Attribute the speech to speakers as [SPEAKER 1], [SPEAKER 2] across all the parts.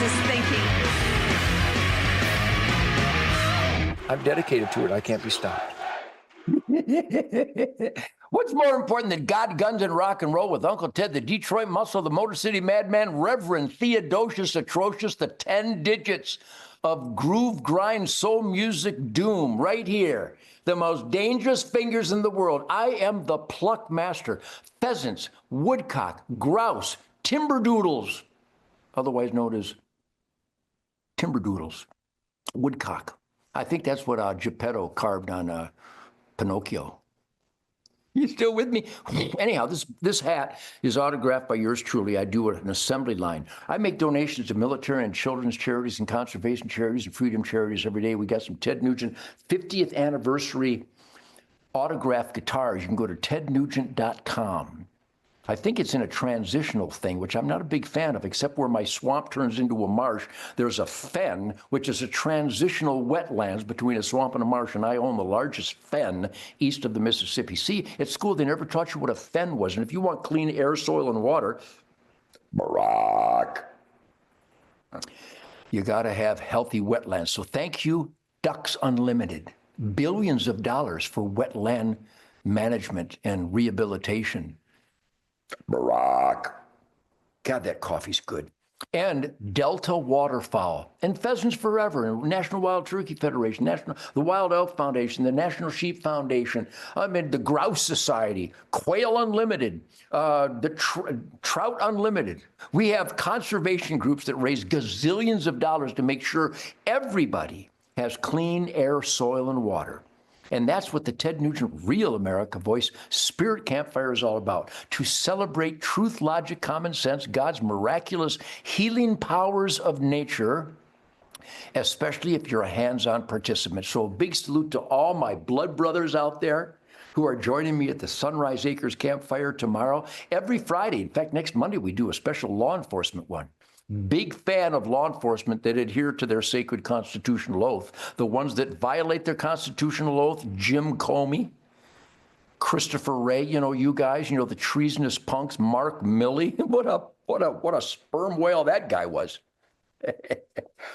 [SPEAKER 1] is thinking.
[SPEAKER 2] I'm dedicated to it. I can't be stopped.
[SPEAKER 3] What's more important than God, guns, and rock and roll with Uncle Ted, the Detroit Muscle, the Motor City Madman, Reverend Theodosius Atrocious, the 10 digits of groove, grind, soul music doom right here. The most dangerous fingers in the world. I am the pluck master. Pheasants, woodcock, grouse, timberdoodles, otherwise known as timberdoodles, woodcock. I think that's what Geppetto carved on Pinocchio. You still with me? Anyhow, this hat is autographed by yours truly. I do an assembly line. I make donations to military and children's charities and conservation charities and freedom charities every day. We got some Ted Nugent 50th anniversary autographed guitars. You can go to tednugent.com. I think it's in a transitional thing, which I'm not a big fan of, except where my swamp turns into a marsh. There's a fen, which is a transitional wetlands between a swamp and a marsh, and I own the largest fen east of the Mississippi. See, at school, they never taught you what a fen was, and if you want clean air, soil, and water, Barack, you got to have healthy wetlands. So thank you, Ducks Unlimited. Billions of dollars for wetland management and rehabilitation. Barack. God, that coffee's good. And Delta Waterfowl, and Pheasants Forever, and National Wild Turkey Federation, the Wild Elk Foundation, the National Sheep Foundation, the Grouse Society, Quail Unlimited, the Trout Unlimited. We have conservation groups that raise gazillions of dollars to make sure everybody has clean air, soil, and water. And that's what the Ted Nugent Real America Voice Spirit Campfire is all about. To celebrate truth, logic, common sense, God's miraculous healing powers of nature, especially if you're a hands-on participant. So a big salute to all my blood brothers out there who are joining me at the Sunrise Acres Campfire tomorrow. Every Friday, in fact, next Monday, we do a special law enforcement one. Big fan of law enforcement that adhere to their sacred constitutional oath. The ones that violate their constitutional oath, Jim Comey, Christopher Wray, you guys, the treasonous punks, Mark Milley. What a sperm whale that guy was.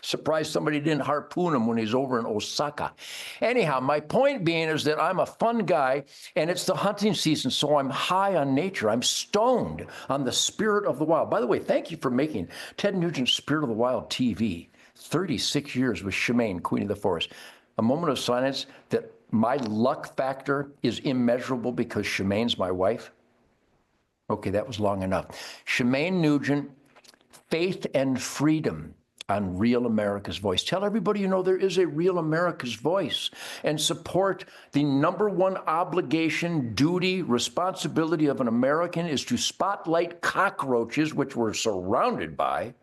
[SPEAKER 3] Surprised somebody didn't harpoon him when he's over in Osaka. Anyhow, my point being is that I'm a fun guy, and it's the hunting season, so I'm high on nature. I'm stoned on the spirit of the wild. By the way, thank you for making Ted Nugent's Spirit of the Wild TV. 36 years with Shemaine, Queen of the Forest. A moment of silence that my luck factor is immeasurable because Shemaine's my wife. Okay, that was long enough. Shemaine Nugent, Faith and Freedom on Real America's Voice. Tell everybody there is a Real America's Voice, and support the number one obligation, duty, responsibility of an American is to spotlight cockroaches, which we're surrounded by,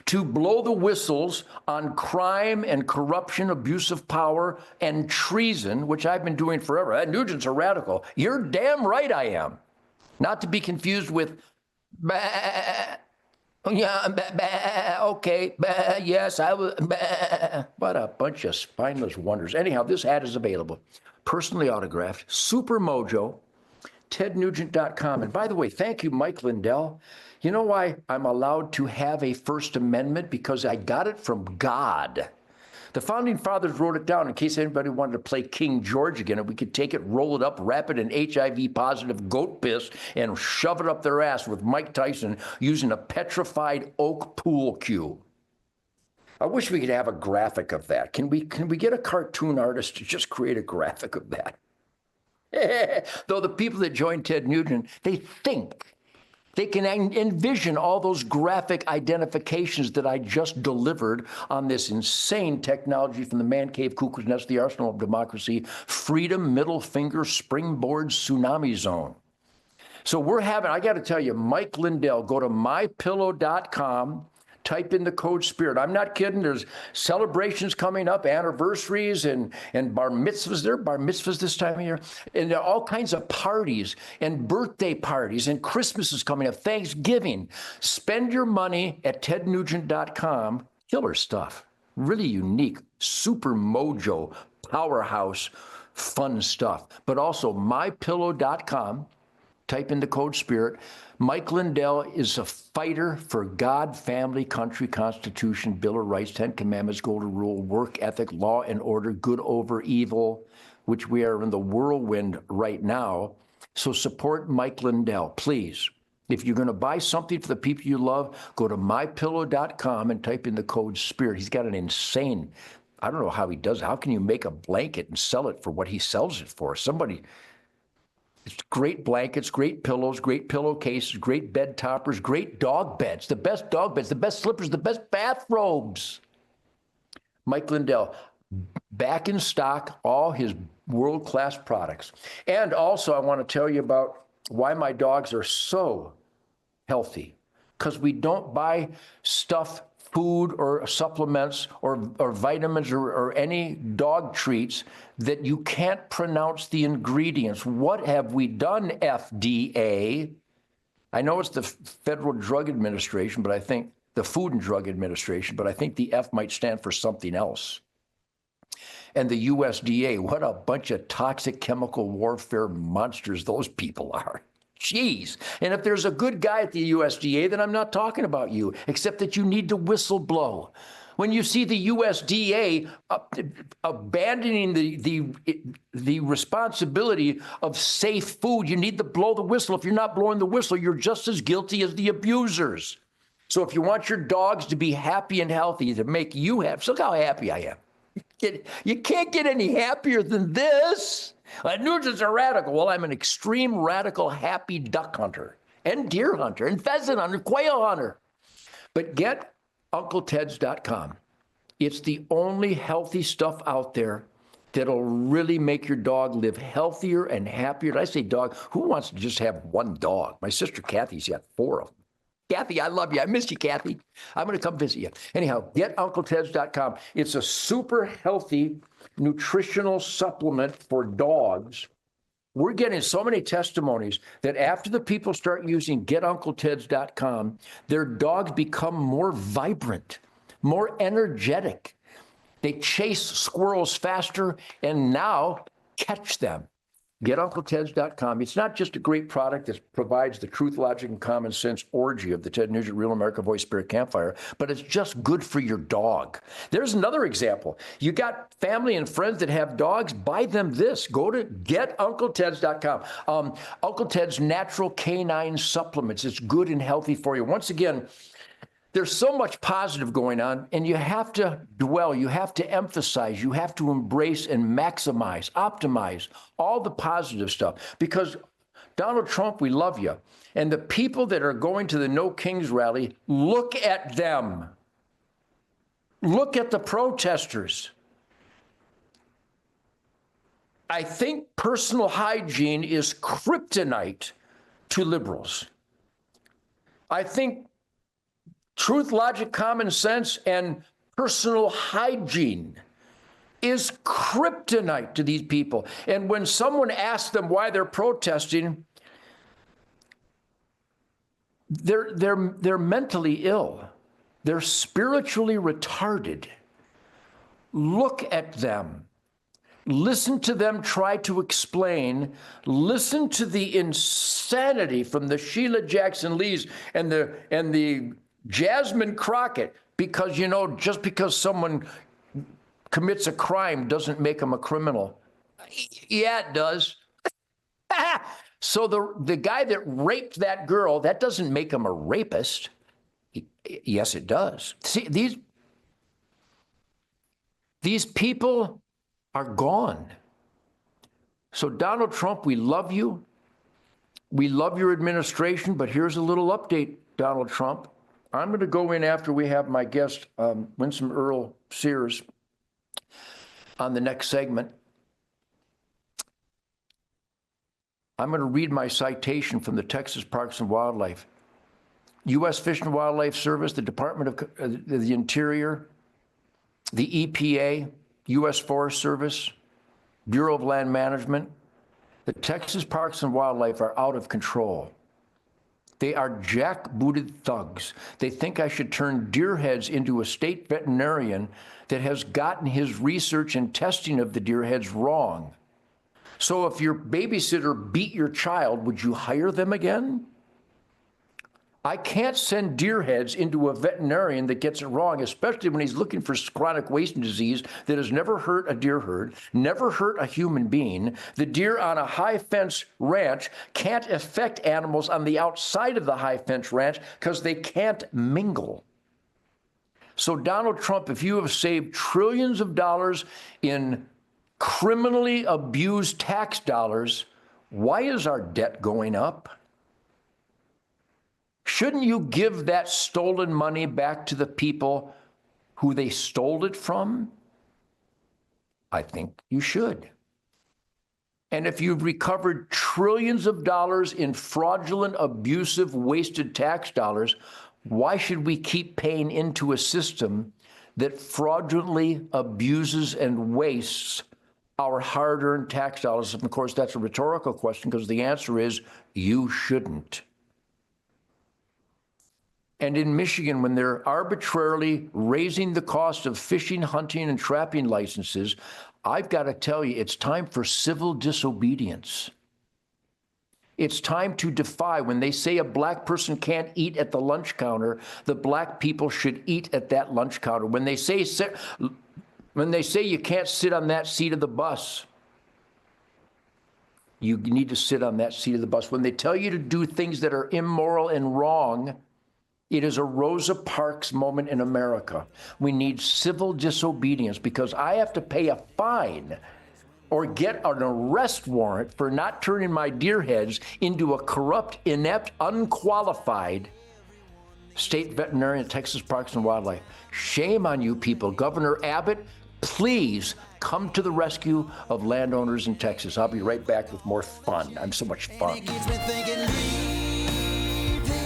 [SPEAKER 3] to blow the whistles on crime and corruption, abuse of power, and treason, which I've been doing forever. That Nugent's a radical. You're damn right I am. Not to be confused with okay, yes, I will. What a bunch of spineless wonders. Anyhow, this hat is available. Personally autographed, Super Mojo, tednugent.com. And by the way, thank you, Mike Lindell. You know why I'm allowed to have a First Amendment? Because I got it from God. The Founding Fathers wrote it down in case anybody wanted to play King George again, and we could take it, roll it up, wrap it in HIV-positive goat piss, and shove it up their ass with Mike Tyson using a petrified oak pool cue. I wish we could have a graphic of that. Can we get a cartoon artist to just create a graphic of that? Though the people that join Ted Nugent, they think. They can envision all those graphic identifications that I just delivered on this insane technology from the man cave, cuckoo's nest, the arsenal of democracy, freedom, middle finger, springboard, tsunami zone. So we're having, I got to tell you, Mike Lindell, go to mypillow.com, type in the code SPIRIT. I'm not kidding. There's celebrations coming up, anniversaries and bar mitzvahs. There are bar mitzvahs this time of year. And there are all kinds of parties and birthday parties, and Christmas is coming up, Thanksgiving. Spend your money at tednugent.com. Killer stuff. Really unique, super mojo, powerhouse, fun stuff. But also mypillow.com. Type in the code SPIRIT. Mike Lindell is a fighter for God, family, country, Constitution, Bill of Rights, 10 Commandments, Golden Rule, work ethic, law and order, good over evil, which we are in the whirlwind right now. So support Mike Lindell, please. If you're going to buy something for the people you love, go to mypillow.com and type in the code SPIRIT. He's got an insane, I don't know how he does it. How can you make a blanket and sell it for what he sells it for? It's great blankets, great pillows, great pillowcases, great bed toppers, great dog beds, the best dog beds, the best slippers, the best bathrobes. Mike Lindell, back in stock, all his world-class products. And also, I want to tell you about why my dogs are so healthy. Because we don't buy stuff, food or supplements or vitamins or any dog treats that you can't pronounce the ingredients. What have we done, FDA? I know it's the Federal Drug Administration, but I think the Food and Drug Administration, but I think the F might stand for something else. And the USDA, what a bunch of toxic chemical warfare monsters those people are. Jeez. And if there's a good guy at the USDA, then I'm not talking about you, except that you need to whistle blow. When you see the USDA abandoning the responsibility of safe food, you need to blow the whistle. If you're not blowing the whistle, you're just as guilty as the abusers. So if you want your dogs to be happy and healthy, to make you happy, look how happy I am. You can't get any happier than this. Nugent's a radical. Well, I'm an extreme radical happy duck hunter and deer hunter and pheasant hunter, quail hunter. But get UncleTeds.com. It's the only healthy stuff out there that'll really make your dog live healthier and happier. And I say dog, who wants to just have one dog? My sister Kathy's got 4 of them. Kathy, I love you. I miss you, Kathy. I'm going to come visit you. Anyhow, get UncleTeds.com. It's a super healthy nutritional supplement for dogs. We're getting so many testimonies that after the people start using GetUncleTeds.com, their dogs become more vibrant, more energetic. They chase squirrels faster and now catch them. GetUncleTeds.com. It's not just a great product that provides the truth, logic, and common sense orgy of the Ted Nugent Real America Voice Spirit Campfire, but it's just good for your dog. There's another example. You got family and friends that have dogs, buy them this. Go to GetUncleTeds.com. Uncle Ted's Natural Canine Supplements. It's good and healthy for you. Once again, there's so much positive going on, and you have to dwell, you have to emphasize, you have to embrace and maximize, optimize all the positive stuff. Because Donald Trump, we love you. And the people that are going to the No Kings rally, look at them. Look at the protesters. I think personal hygiene is kryptonite to liberals. I think truth, logic, common sense, and personal hygiene is kryptonite to these people. And when someone asks them why they're protesting, they're mentally ill. They're spiritually retarded. Look at them. Listen to them try to explain. Listen to the insanity from the Sheila Jackson Lees and the Jasmine Crockett, because, you know, just because someone commits a crime doesn't make them a criminal. Yeah, it does. So the guy that raped that girl, that doesn't make him a rapist. Yes, it does. See, these people are gone. So Donald Trump, we love you. We love your administration, but here's a little update, Donald Trump. I'm going to go in after we have my guest, Winsome Earl Sears, on the next segment. I'm going to read my citation from the Texas Parks and Wildlife. U.S. Fish and Wildlife Service, the Department of the Interior, the EPA, U.S. Forest Service, Bureau of Land Management. The Texas Parks and Wildlife are out of control. They are jackbooted thugs. They think I should turn deer heads into a state veterinarian that has gotten his research and testing of the deer heads wrong. So if your babysitter beat your child, would you hire them again? I can't send deer heads into a veterinarian that gets it wrong, especially when he's looking for chronic wasting disease that has never hurt a deer herd, never hurt a human being. The deer on a high fence ranch can't affect animals on the outside of the high fence ranch because they can't mingle. So Donald Trump, if you have saved trillions of dollars in criminally abused tax dollars, why is our debt going up? Shouldn't you give that stolen money back to the people who they stole it from? I think you should. And if you've recovered trillions of dollars in fraudulent, abusive, wasted tax dollars, why should we keep paying into a system that fraudulently abuses and wastes our hard-earned tax dollars? And of course, that's a rhetorical question because the answer is you shouldn't. And in Michigan, when they're arbitrarily raising the cost of fishing, hunting, and trapping licenses, I've got to tell you, it's time for civil disobedience. It's time to defy. When they say a black person can't eat at the lunch counter, the black people should eat at that lunch counter. When they say you can't sit on that seat of the bus, you need to sit on that seat of the bus. When they tell you to do things that are immoral and wrong, it is a Rosa Parks moment in America. We need civil disobedience because I have to pay a fine or get an arrest warrant for not turning my deer heads into a corrupt, inept, unqualified state veterinarian at Texas Parks and Wildlife. Shame on you people. Governor Abbott, please come to the rescue of landowners in Texas. I'll be right back with more fun. I'm so much fun.